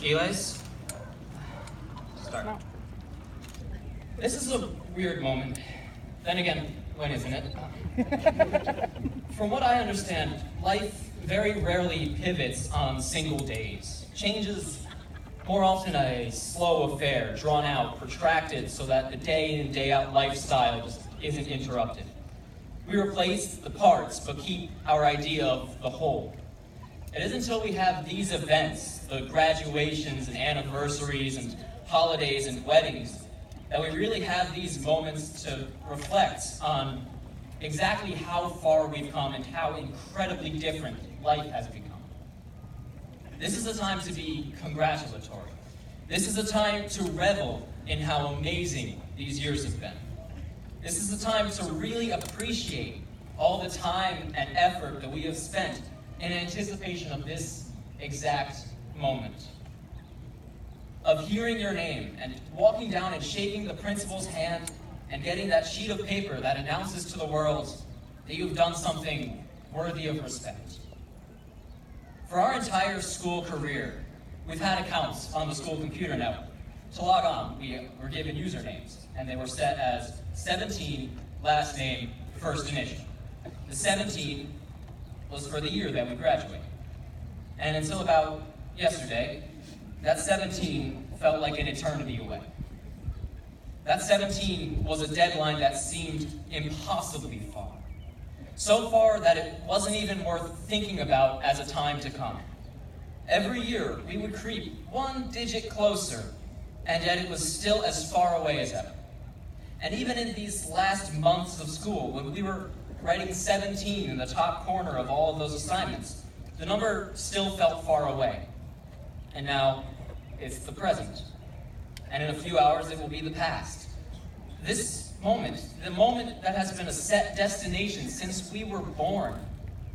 Tequilas. Start. This is a weird moment. Then again, when isn't it? From what I understand, life very rarely pivots on single days. Change is more often a slow affair, drawn out, protracted, so that the day in, day out lifestyle just isn't interrupted. We replace the parts, but keep our idea of the whole. It isn't until we have these events, the graduations and anniversaries and holidays and weddings, that we really have these moments to reflect on exactly how far we've come and how incredibly different life has become. This is a time to be congratulatory. This is a time to revel in how amazing these years have been. This is a time to really appreciate all the time and effort that we have spent in anticipation of this exact moment. Of hearing your name and walking down and shaking the principal's hand and getting that sheet of paper that announces to the world that you've done something worthy of respect. For our entire school career, we've had accounts on the school computer network. To log on, we were given usernames, and they were set as 17, last name, first initial. The 17 was for the year that we graduated. And until about yesterday, that 17 felt like an eternity away. That 17 was a deadline that seemed impossibly far. So far that it wasn't even worth thinking about as a time to come. Every year, we would creep one digit closer, and yet it was still as far away as ever. And even in these last months of school, when we were writing 17 in the top corner of all of those assignments, the number still felt far away. And now, it's the present. And in a few hours, it will be the past. This moment, the moment that has been a set destination since we were born,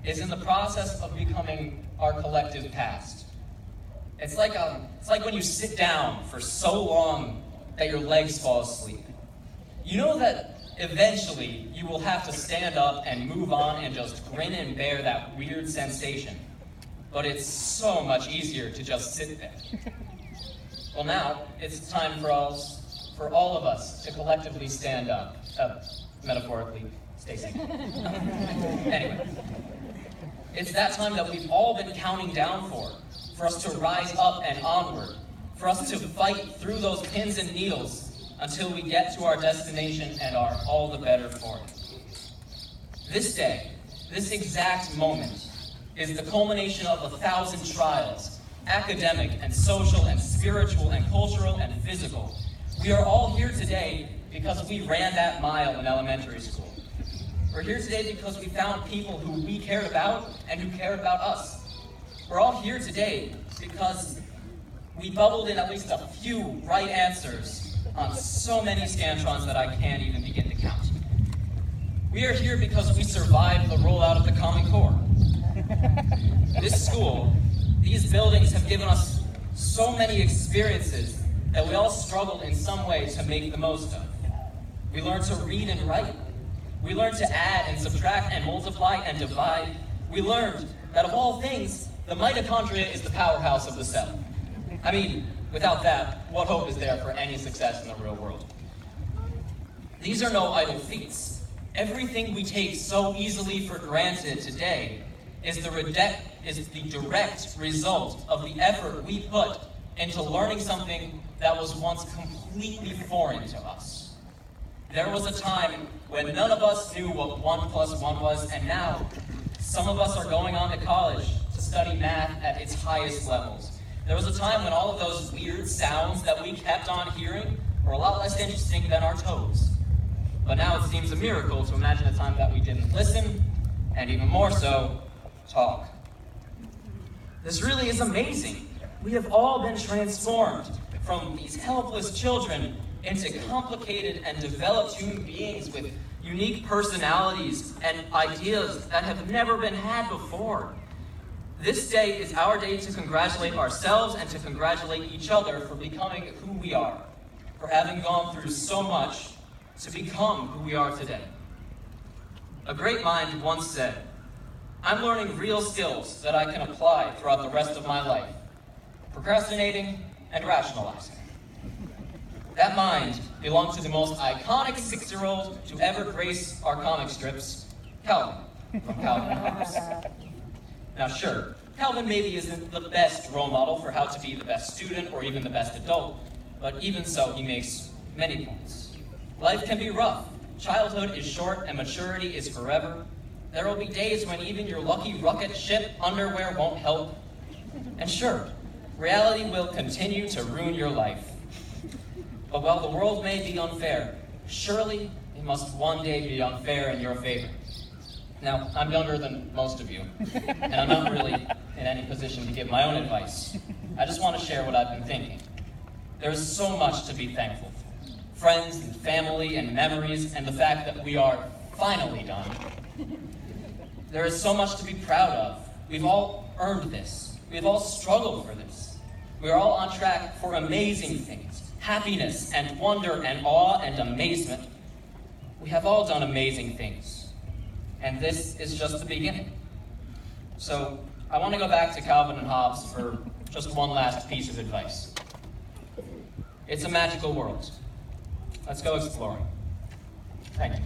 is in the process of becoming our collective past. It's like when you sit down for so long that your legs fall asleep. You know that eventually you will have to stand up and move on and just grin and bear that weird sensation. But it's so much easier to just sit there. Well, now it's time for all of us to collectively stand up. Metaphorically, stay safe. Anyway, it's that time that we've all been counting down for us to rise up and onward, for us to fight through those pins and needles until we get to our destination and are all the better for it. This day, this exact moment, is the culmination of 1,000 trials, academic and social and spiritual and cultural and physical. We are all here today because we ran that mile in elementary school. We're here today because we found people who we cared about and who cared about us. We're all here today because we bubbled in at least a few right answers on so many Scantrons that I can't even begin to count. We are here because we survived the rollout of the Common Core. This school, these buildings have given us so many experiences that we all struggled in some way to make the most of. We learned to read and write. We learned to add and subtract and multiply and divide. We learned that of all things, the mitochondria is the powerhouse of the cell. I mean, without that, what hope is there for any success in the real world? These are no idle feats. Everything we take so easily for granted today is the direct result of the effort we put into learning something that was once completely foreign to us. There was a time when none of us knew what 1 + 1 was, and now some of us are going on to college to study math at its highest levels. There was a time when all of those weird sounds that we kept on hearing were a lot less interesting than our toes. But now it seems a miracle to imagine a time that we didn't listen, and even more so, talk. This really is amazing. We have all been transformed from these helpless children into complicated and developed human beings with unique personalities and ideas that have never been had before. This day is our day to congratulate ourselves and to congratulate each other for becoming who we are, for having gone through so much to become who we are today. A great mind once said, "I'm learning real skills that I can apply throughout the rest of my life. procrastinating, and rationalizing. That mind belongs to the most iconic 6-year-old to ever grace our comic strips, Calvin, from Calvin and Hobbes. Now sure, Calvin maybe isn't the best role model for how to be the best student or even the best adult, but even so, he makes many points. Life can be rough. Childhood is short and maturity is forever. There will be days when even your lucky rocket ship underwear won't help. And sure, reality will continue to ruin your life. But while the world may be unfair, surely it must one day be unfair in your favor. Now, I'm younger than most of you, and I'm not really in any position to give my own advice. I just want to share what I've been thinking. There is so much to be thankful for. Friends and family and memories and the fact that we are finally done. There is so much to be proud of. We've all earned this. We've all struggled for this. We are all on track for amazing things. Happiness and wonder and awe and amazement. We have all done amazing things. And this is just the beginning. So I want to go back to Calvin and Hobbes for just one last piece of advice. It's a magical world. Let's go exploring. Thank you.